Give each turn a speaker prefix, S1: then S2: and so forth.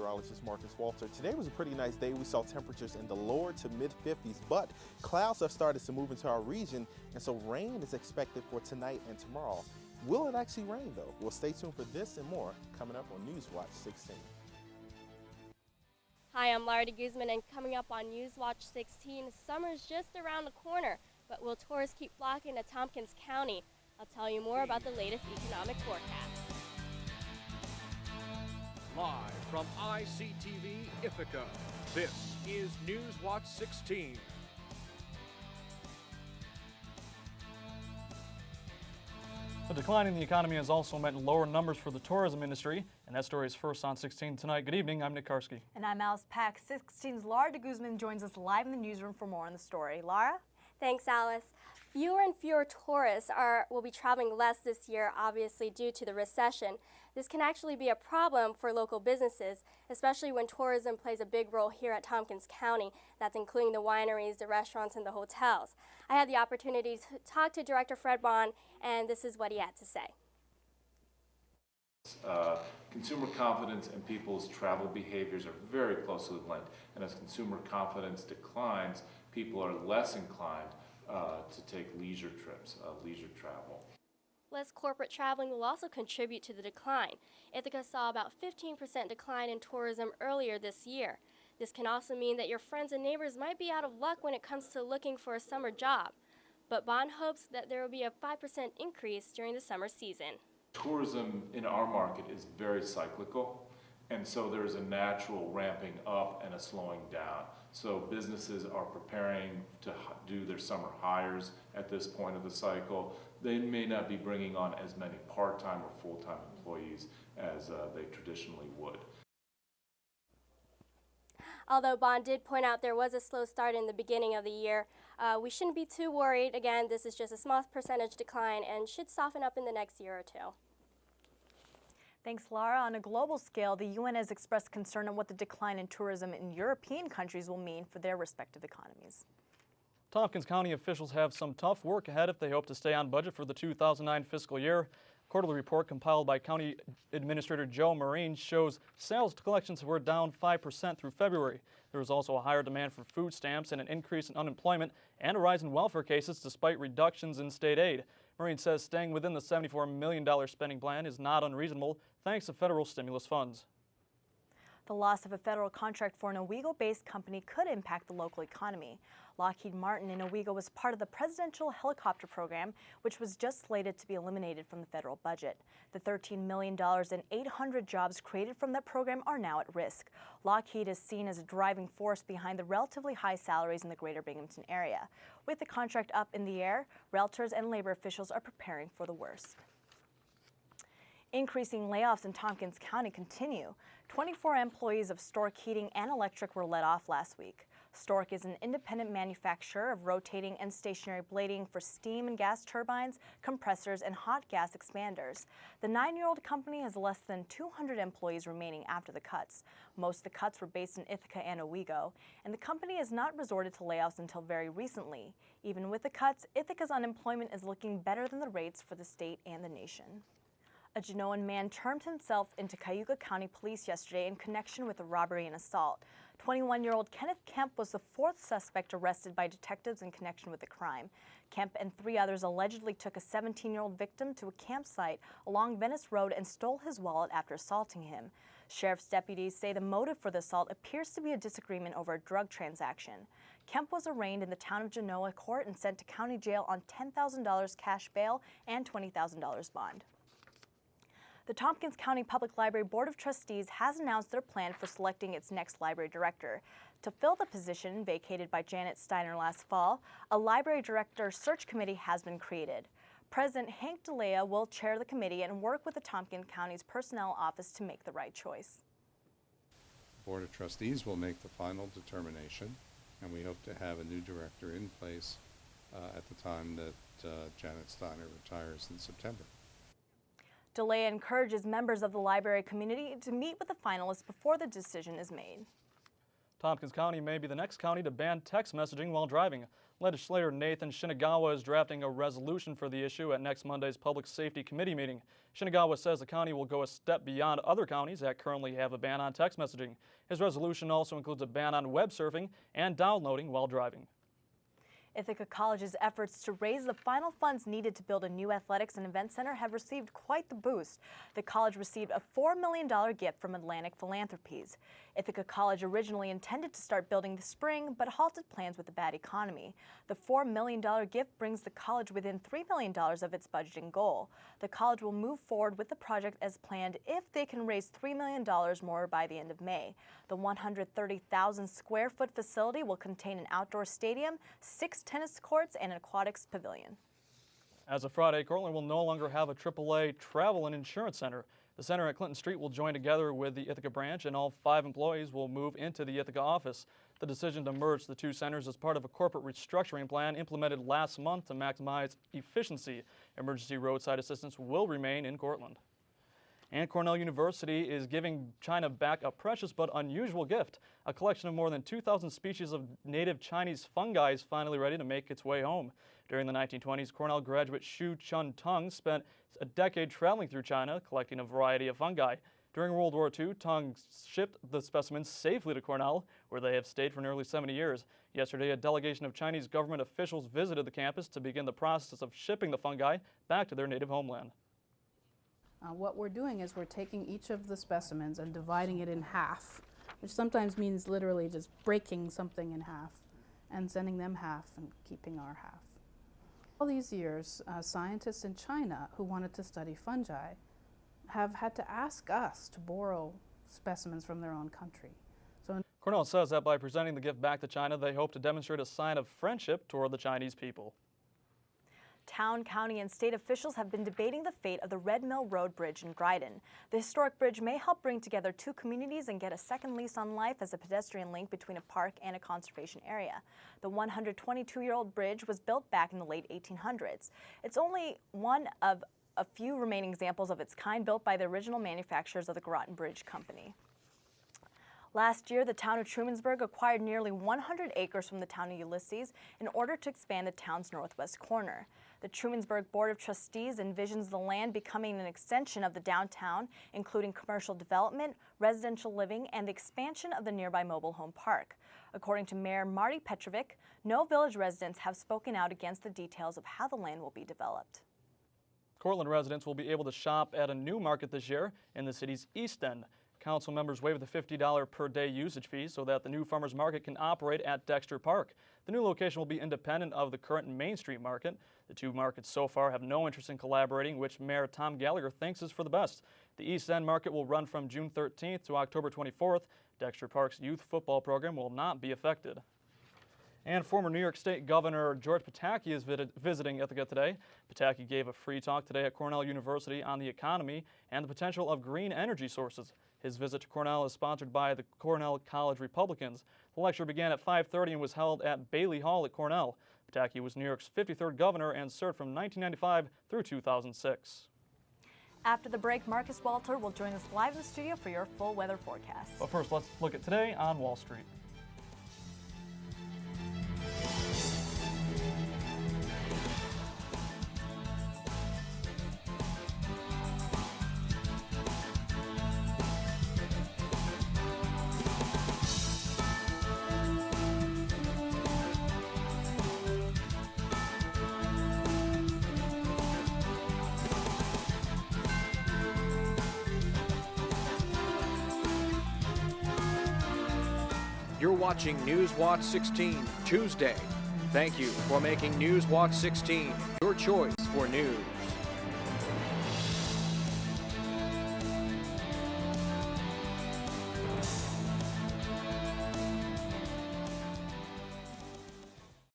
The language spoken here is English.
S1: meteorologist Marcus Walter. Today was a pretty nice day. We saw temperatures in the lower to mid-50s, but clouds have started to move into our region, and so rain is expected for tonight and tomorrow. Will it actually rain, though? Well, stay tuned for this and more coming up on NewsWatch 16.
S2: Hi, I'm Lara Guzman, and coming up on NewsWatch 16, summer's just around the corner, but will tourists keep flocking to Tompkins County? I'll tell you more about the latest economic forecast.
S3: Live from ICTV Ithaca, this is NewsWatch 16.
S4: The decline in the economy has also meant lower numbers for the tourism industry, and that story is first on 16 tonight. Good evening, I'm Nick Karski.
S5: And I'm Alice Pack. 16's Lara Guzman joins us live in the newsroom for more on the story. Lara?
S2: Thanks, Alice. Fewer and fewer tourists will be traveling less this year, obviously due to the recession. This can actually be a problem for local businesses, especially when tourism plays a big role here at Tompkins County. That's including the wineries, the restaurants, and the hotels. I had the opportunity to talk to Director Fred Bryan, and this is what he had to say.
S6: Consumer confidence and people's travel behaviors are very closely linked, and as consumer confidence declines, people are less inclined to take leisure trips, leisure travel.
S2: Less corporate traveling will also contribute to the decline. Ithaca saw about 15% decline in tourism earlier this year. This can also mean that your friends and neighbors might be out of luck when it comes to looking for a summer job. But Bond hopes that there will be a 5% increase during the summer season.
S6: Tourism in our market is very cyclical, and so there's a natural ramping up and a slowing down. So businesses are preparing to do their summer hires at this point of the cycle. They may not be bringing on as many part-time or full-time employees as they traditionally would.
S2: Although Bond did point out there was a slow start in the beginning of the year, we shouldn't be too worried. Again, this is just a small percentage decline and should soften up in the next year or two.
S5: Thanks, Lara. On a global scale, the UN has expressed concern on what the decline in tourism in European countries will mean for their respective economies.
S4: Tompkins County officials have some tough work ahead if they hope to stay on budget for the 2009 fiscal year. A quarterly report compiled by County Administrator Joe Marine shows sales collections were down 5% through February. There was also a higher demand for food stamps and an increase in unemployment and a rise in welfare cases despite reductions in state aid. Marine says staying within the $74 million spending plan is not unreasonable thanks to federal stimulus funds.
S5: The loss of a federal contract for an Owego-based company could impact the local economy. Lockheed Martin in Owego was part of the presidential helicopter program, which was just slated to be eliminated from the federal budget. The $13 million and 800 jobs created from that program are now at risk. Lockheed is seen as a driving force behind the relatively high salaries in the greater Binghamton area. With the contract up in the air, realtors and labor officials are preparing for the worst. Increasing layoffs in Tompkins County continue. 24 employees of Stork Heating and Electric were let off last week. Stork is an independent manufacturer of rotating and stationary blading for steam and gas turbines, compressors, and hot gas expanders. The 9-year-old company has less than 200 employees remaining after the cuts. Most of the cuts were based in Ithaca and Owego, and the company has not resorted to layoffs until very recently. Even with the cuts, Ithaca's unemployment is looking better than the rates for the state and the nation. A Genoan man turned himself into Cayuga County Police yesterday in connection with a robbery and assault. 21-year-old Kenneth Kemp was the 4th suspect arrested by detectives in connection with the crime. Kemp and 3 others allegedly took a 17-year-old victim to a campsite along Venice Road and stole his wallet after assaulting him. Sheriff's deputies say the motive for the assault appears to be a disagreement over a drug transaction. Kemp was arraigned in the town of Genoa court and sent to county jail on $10,000 cash bail and $20,000 bond. The Tompkins County Public Library Board of Trustees has announced their plan for selecting its next library director. To fill the position vacated by Janet Steiner last fall, a library director search committee has been created. President Hank DeLea will chair the committee and work with the Tompkins County's personnel office to make the right choice.
S7: The Board of Trustees will make the final determination, and we hope to have a new director in place at the time that Janet Steiner retires in September.
S5: DeLea encourages members of the library community to meet with the finalists before the decision is made.
S4: Tompkins County may be the next county to ban text messaging while driving. Legislator Nathan Shinagawa is drafting a resolution for the issue at next Monday's Public Safety Committee meeting. Shinagawa says the county will go a step beyond other counties that currently have a ban on text messaging. His resolution also includes a ban on web surfing and downloading while driving.
S5: Ithaca College's efforts to raise the final funds needed to build a new athletics and event center have received quite the boost. The college received a $4 million gift from Atlantic Philanthropies. Ithaca College originally intended to start building this spring, but halted plans with the bad economy. The $4 million gift brings the college within $3 million of its budgeting goal. The college will move forward with the project as planned if they can raise $3 million more by the end of May. The 130,000 square foot facility will contain an outdoor stadium, 6 tennis courts, and an aquatics pavilion.
S4: As of Friday, Cortland will no longer have a AAA travel and insurance center. The center at Clinton Street will join together with the Ithaca branch, and all 5 employees will move into the Ithaca office. The decision to merge the 2 centers is part of a corporate restructuring plan implemented last month to maximize efficiency. Emergency roadside assistance will remain in Cortland. And Cornell University is giving China back a precious but unusual gift. A collection of more than 2,000 species of native Chinese fungi is finally ready to make its way home. During the 1920s, Cornell graduate Xu Chun-Tung spent a decade traveling through China, collecting a variety of fungi. During World War II, Tung shipped the specimens safely to Cornell, where they have stayed for nearly 70 years. Yesterday, a delegation of Chinese government officials visited the campus to begin the process of shipping the fungi back to their native homeland.
S8: What we're doing is we're taking each of the specimens and dividing it in half, which sometimes means literally just breaking something in half and sending them half and keeping our half. All these years, scientists in China who wanted to study fungi have had to ask us to borrow specimens from their own country.
S4: Cornell says that by presenting the gift back to China, they hope to demonstrate a sign of friendship toward the Chinese people.
S5: Town, county, and state officials have been debating the fate of the Red Mill Road Bridge in Dryden. The historic bridge may help bring together 2 communities and get a second lease on life as a pedestrian link between a park and a conservation area. The 122-year-old bridge was built back in the late 1800s. It's only one of a few remaining examples of its kind built by the original manufacturers of the Groton Bridge Company. Last year, the town of Trumansburg acquired nearly 100 acres from the town of Ulysses in order to expand the town's northwest corner. The Trumansburg Board of Trustees envisions the land becoming an extension of the downtown, including commercial development, residential living, and the expansion of the nearby mobile home park. According to Mayor Marty Petrovic, no village residents have spoken out against the details of how the land will be developed.
S4: Cortland residents will be able to shop at a new market this year in the city's East End. Council members waived the $50 per day usage fee so that the new farmers market can operate at Dexter Park. The new location will be independent of the current Main Street market. The 2 markets so far have no interest in collaborating, which Mayor Tom Gallagher thinks is for the best. The East End market will run from June 13th to October 24th. Dexter Park's youth football program will not be affected. And former New York State Governor George Pataki is visiting Ithaca today. Pataki gave a free talk today at Cornell University on the economy and the potential of green energy sources. His visit to Cornell is sponsored by the Cornell College Republicans. The lecture began at 5:30 and was held at Bailey Hall at Cornell. Pataki was New York's 53rd governor and served from 1995 through 2006.
S5: After the break, Marcus Walter will join us live in the studio for your full weather forecast.
S4: But first, let's look at today on Wall Street.
S3: You're watching NewsWatch 16 Tuesday. Thank you for making NewsWatch 16 your choice for news.